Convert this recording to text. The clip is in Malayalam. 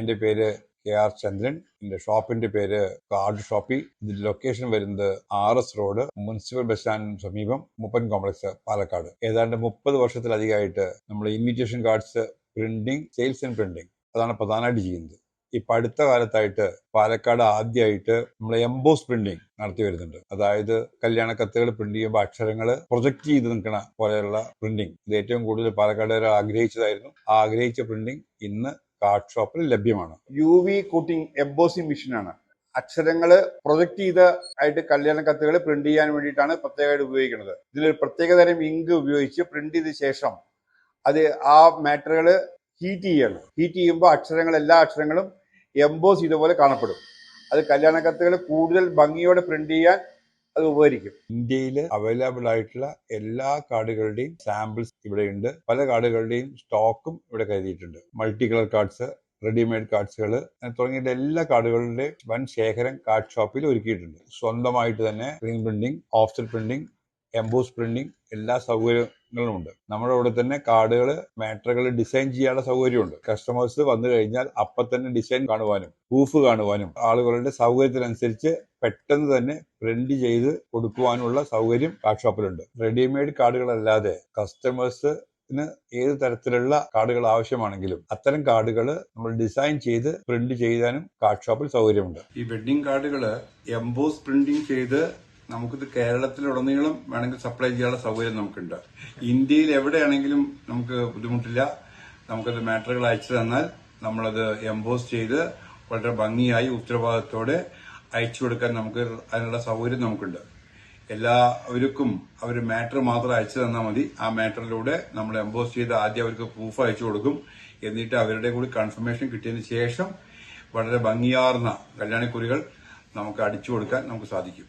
എന്റെ പേര് KR ചന്ദ്രൻ. എന്റെ ഷോപ്പിന്റെ പേര് കാർഡ് ഷോപ്പി. ഇതിന്റെ ലൊക്കേഷൻ വരുന്നത് RS റോഡ്, മുനിസിപ്പൽ ബസ് സ്റ്റാൻഡിന് സമീപം, മൂപ്പൻ കോംപ്ലക്സ്, പാലക്കാട്. ഏതാണ്ട് 30 വർഷത്തിലധികമായിട്ട് നമ്മൾ invitation cards printing, sales and printing അതാണ് പ്രധാനമായിട്ട് ചെയ്യുന്നത്. ഇപ്പൊ അടുത്ത കാലത്തായിട്ട് പാലക്കാട് ആദ്യമായിട്ട് നമ്മൾ എംബോസ് പ്രിന്റിംഗ് നടത്തി വരുന്നുണ്ട്. അതായത് കല്യാണ കത്തുകൾ പ്രിന്റ് ചെയ്യുമ്പോൾ അക്ഷരങ്ങൾ പ്രൊജക്ട് ചെയ്ത് നിൽക്കുന്ന പോലെയുള്ള പ്രിന്റിംഗ്. ഇത് ഏറ്റവും കൂടുതൽ പാലക്കാടുകാർ ആഗ്രഹിച്ചതായിരുന്നു. ആ ആഗ്രഹിച്ച പ്രിന്റിംഗ് ഇന്ന് കാർഡ് ഷോപ്പിൽ ലഭ്യമാണ്. UV കൂട്ടിംഗ് എംബോസിംഗ് മെഷീനാണ്. അക്ഷരങ്ങള് പ്രൊജക്ട് ചെയ്ത് ആയിട്ട് കല്യാണ കത്തുകൾ പ്രിന്റ് ചെയ്യാൻ വേണ്ടിയിട്ടാണ് പ്രത്യേകമായിട്ട് ഉപയോഗിക്കുന്നത്. ഇതിലൊരു പ്രത്യേകതരം ഇങ്ക് ഉപയോഗിച്ച് പ്രിന്റ് ചെയ്ത ശേഷം അത് ആ മാറ്ററുകൾ ഹീറ്റ് ചെയ്യണം. ഹീറ്റ് ചെയ്യുമ്പോൾ എല്ലാ അക്ഷരങ്ങളും എംബോസ് ചെയ്തപോലെ കാണപ്പെടും. അത് കല്യാണ കത്തുകൾ കൂടുതൽ ഭംഗിയോടെ പ്രിന്റ് ചെയ്യാൻ അത് ഉപകരിക്കും. ഇന്ത്യയിൽ അവൈലബിൾ ആയിട്ടുള്ള എല്ലാ കാർഡുകളുടെയും സാമ്പിൾസ് ഇവിടെയുണ്ട്. പല കാർഡുകളുടെയും സ്റ്റോക്കും ഇവിടെ കരുതിയിട്ടുണ്ട്. മൾട്ടി കളർ കാർഡ്സ്, റെഡിമെയ്ഡ് കാർഡ്സുകൾ തുടങ്ങിയിട്ട് എല്ലാ കാർഡുകളുടെ വൻ ശേഖരം കാർഡ് ഷോപ്പിൽ ഒരുക്കിയിട്ടുണ്ട്. സ്വന്തമായിട്ട് തന്നെ screen printing, offset printing, emboss printing എല്ലാ സൗകര്യങ്ങളുമുണ്ട്. നമ്മുടെ ഇവിടെ തന്നെ കാർഡുകൾ, മാറ്ററുകൾ ഡിസൈൻ ചെയ്യാനുള്ള സൗകര്യമുണ്ട്. കസ്റ്റമേഴ്സ് വന്നു കഴിഞ്ഞാൽ അപ്പം തന്നെ ഡിസൈൻ കാണുവാനും പ്രൂഫ് കാണുവാനും ആളുകളുടെ സൗകര്യത്തിനനുസരിച്ച് പെട്ടെന്ന് തന്നെ പ്രിന്റ് ചെയ്ത് കൊടുക്കുവാനുള്ള സൗകര്യം കാർഡ് ഷോപ്പിലുണ്ട്. റെഡിമെയ്ഡ് കാർഡുകളല്ലാതെ കസ്റ്റമേഴ്സിന് ഏത് തരത്തിലുള്ള കാർഡുകൾ ആവശ്യമാണെങ്കിലും അത്തരം കാർഡുകൾ നമ്മൾ ഡിസൈൻ ചെയ്ത് പ്രിന്റ് ചെയ്യാനും കാർഡ് ഷോപ്പിൽ സൗകര്യമുണ്ട്. ഈ വെഡ്ഡിംഗ് കാർഡുകൾ എംബോസ് പ്രിന്റിംഗ് ചെയ്ത് നമുക്കിത് കേരളത്തിലുടനീളം വേണമെങ്കിൽ സപ്ലൈ ചെയ്യാനുള്ള സൗകര്യം നമുക്കുണ്ട്. ഇന്ത്യയിൽ എവിടെയാണെങ്കിലും നമുക്ക് ബുദ്ധിമുട്ടില്ല. നമുക്കത് മാറ്ററുകൾ അയച്ചു തന്നാൽ നമ്മളത് എംബോസ് ചെയ്ത് വളരെ ഭംഗിയായി ഉത്തരവാദിത്തോടെ അയച്ചു കൊടുക്കാൻ നമുക്ക് അതിനുള്ള സൗകര്യം നമുക്കുണ്ട്. എല്ലാവർക്കും അവർ മാറ്റർ മാത്രം അയച്ചു തന്നാൽ മതി. ആ മാറ്ററിലൂടെ നമ്മൾ എംബോസ് ചെയ്ത് ആദ്യം അവർക്ക് പ്രൂഫ് അയച്ചു കൊടുക്കും. എന്നിട്ട് അവരുടെ കൂടി കൺഫർമേഷൻ കിട്ടിയതിന് ശേഷം വളരെ ഭംഗിയാർന്ന കല്യാണിക്കുറികൾ നമുക്ക് അടിച്ചു കൊടുക്കാൻ നമുക്ക് സാധിക്കും.